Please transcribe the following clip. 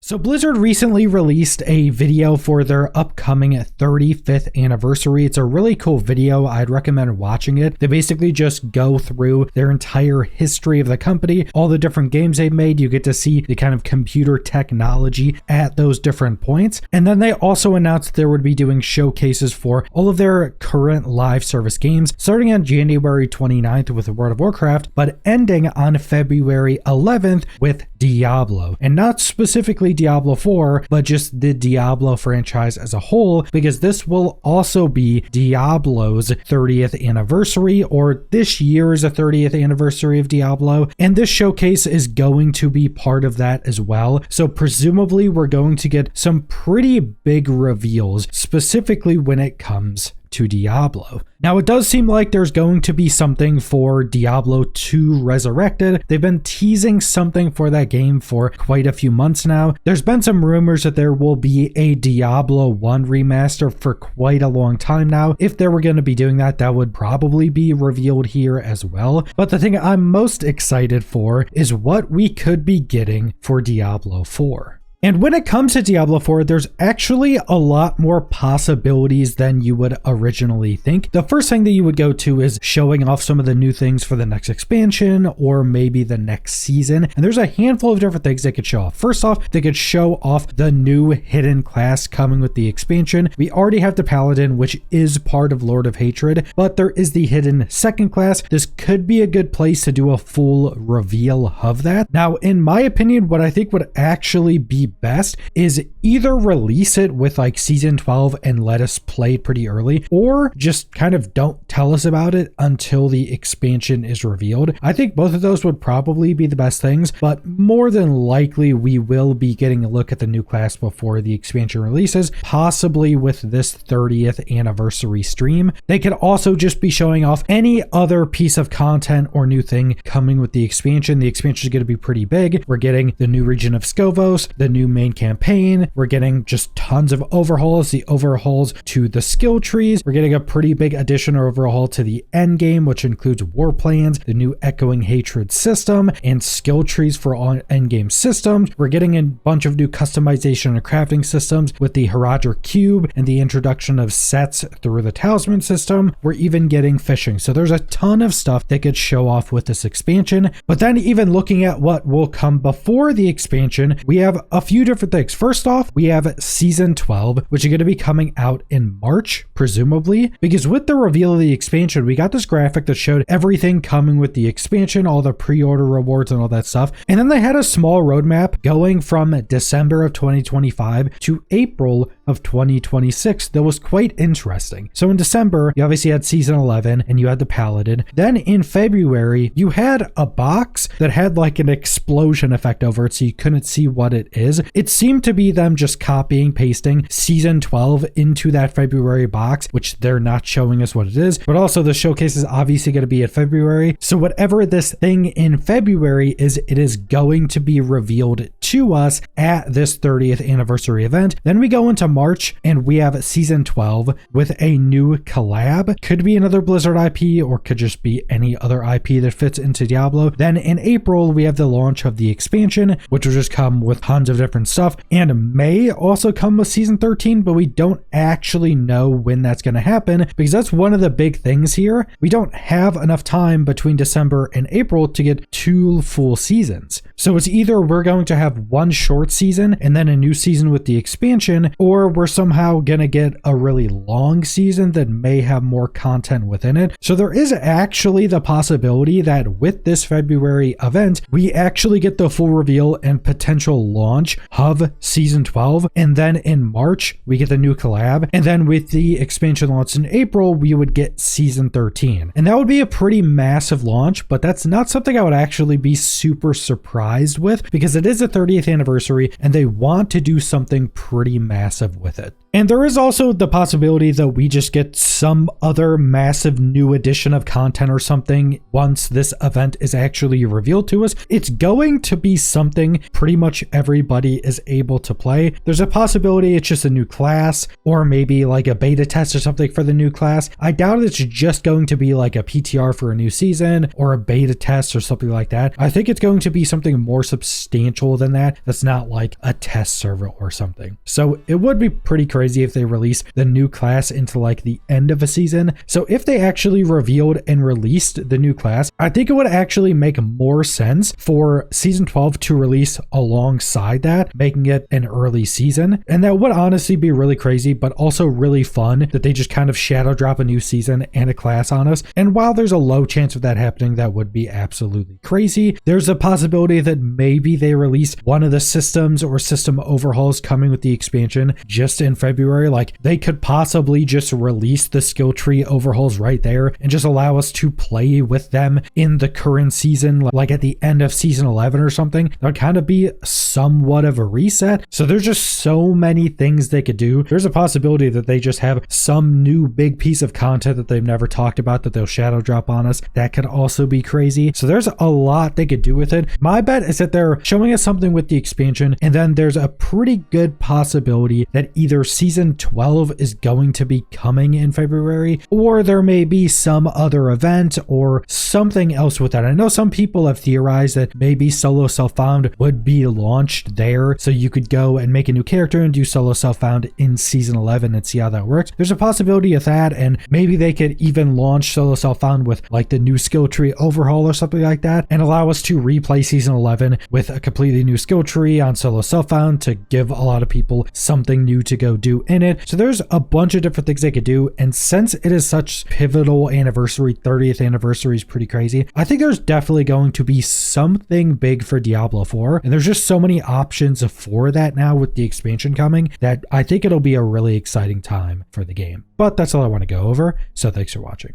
So Blizzard recently released a video for their upcoming 35th anniversary. It's a really cool video. I'd recommend watching it. They basically just go through their entire history of the company, all the different games they've made. You get to see the kind of computer technology at those different points. And then they also announced they would be doing showcases for all of their current live service games, starting on January 29th with World of Warcraft, but ending on February 11th with Diablo. And not specifically Diablo 4, but just the Diablo franchise as a whole, because this will also be Diablo's 30th anniversary, or this year's 30th anniversary of Diablo, and this showcase is going to be part of that as well. So presumably we're going to get some pretty big reveals, specifically when it comes to Diablo. Now, it does seem like there's going to be something for Diablo 2 Resurrected. They've been teasing something for that game for quite a few months now. There's been some rumors that there will be a Diablo 1 remaster for quite a long time now. If they were going to be doing that, that would probably be revealed here as well. But the thing I'm most excited for is what we could be getting for Diablo 4. And when it comes to Diablo 4, there's actually a lot more possibilities than you would originally think. The first thing that you would go to is showing off some of the new things for the next expansion or maybe the next season. And there's a handful of different things they could show off. First off, they could show off the new hidden class coming with the expansion. We already have the Paladin, which is part of Lord of Hatred, but there is the hidden second class. This could be a good place to do a full reveal of that. Now, in my opinion, what I think would actually be best is either release it with like season 12 and let us play it pretty early, or just kind of don't tell us about it until the expansion is revealed. I think both of those would probably be the best things, but more than likely we will be getting a look at the new class before the expansion releases, possibly with this 30th anniversary stream. They could also just be showing off any other piece of content or new thing coming with the expansion. The expansion is going to be pretty big. We're getting the new region of Skovos, the new main campaign. We're getting just tons of overhauls, the overhauls to the skill trees. We're getting a pretty big addition or overhaul to the end game, which includes war plans, the new echoing hatred system, and skill trees for all end game systems. We're getting a bunch of new customization and crafting systems with the Haradra cube and the introduction of sets through the talisman system. We're even getting fishing. So there's a ton of stuff they could show off with this expansion. But then even looking at what will come before the expansion, we have a few different things. First off, we have season 12, which is going to be coming out in March, presumably, because with the reveal of the expansion, we got this graphic that showed everything coming with the expansion, all the pre-order rewards and all that stuff. And then they had a small roadmap going from December of 2025 to April of 2026 that was quite interesting. So in December, you obviously had season 11 and you had the Paladin. Then in February, you had a box that had like an explosion effect over it, so you couldn't see what it is. It seemed to be them just copying, pasting season 12 into that February box, which they're not showing us what it is. But also the showcase is obviously going to be in February. So whatever this thing in February is, it is going to be revealed to us at this 30th anniversary event. Then we go into March and we have season 12 with a new collab. Could be another Blizzard IP or could just be any other IP that fits into Diablo. Then in April, we have the launch of the expansion, which will just come with tons of different stuff and may also come with season 13, but we don't actually know when that's going to happen because that's one of the big things here. We don't have enough time between December and April to get 2 full seasons. So it's either we're going to have one short season and then a new season with the expansion, or we're somehow going to get a really long season that may have more content within it. So there is actually the possibility that with this February event, we actually get the full reveal and potential launch of season 12. And then in March, we get the new collab. And then with the expansion launch in April, we would get season 13. And that would be a pretty massive launch, but that's not something I would actually be super surprised with because it is a 30th anniversary and they want to do something pretty massive with it. And there is also the possibility that we just get some other massive new addition of content or something once this event is actually revealed to us. It's going to be something pretty much everybody is able to play. There's a possibility it's just a new class, or maybe like a beta test or something for the new class. I doubt it's just going to be like a PTR for a new season or a beta test or something like that. I think it's going to be something more substantial than that. That's not like a test server or something. So it would be pretty crazy if they released the new class into like the end of a season. So if they actually revealed and released the new class, I think it would actually make more sense for season 12 to release alongside that, making it an early season. And that would honestly be really crazy, but also really fun that they just kind of shadow drop a new season and a class on us. And while there's a low chance of that happening, that would be absolutely crazy. There's a possibility that maybe they release one of the systems or system overhauls coming with the expansion just in February. Like they could possibly just release the skill tree overhauls right there and just allow us to play with them in the current season, like at the end of season 11 or something. That would kind of be somewhat of a reset. So there's just so many things they could do. There's a possibility that they just have some new big piece of content that they've never talked about that they'll shadow drop on us. That could also be crazy. So there's a lot they could do with it. My bet is that they're showing us something with the expansion, and then there's a pretty good possibility that either season 12 is going to be coming in February, or there may be some other event or something else with that. I know some people have theorized that maybe solo self-found would be launched there, so you could go and make a new character and do solo self-found in season 11 and see how that works. There's a possibility of that, and maybe they could even launch solo self-found with like the new skill tree overhaul or something like that, and allow us to replay season 11 with a completely new skill tree on solo self-found to give a lot of people something new to go do in it. So there's a bunch of different things they could do, and since it is such pivotal anniversary, 30th anniversary is pretty crazy, I think there's definitely going to be something big for Diablo 4, and there's just so many options for that now with the expansion coming that I think it'll be a really exciting time for the game. But that's all I want to go over, so thanks for watching.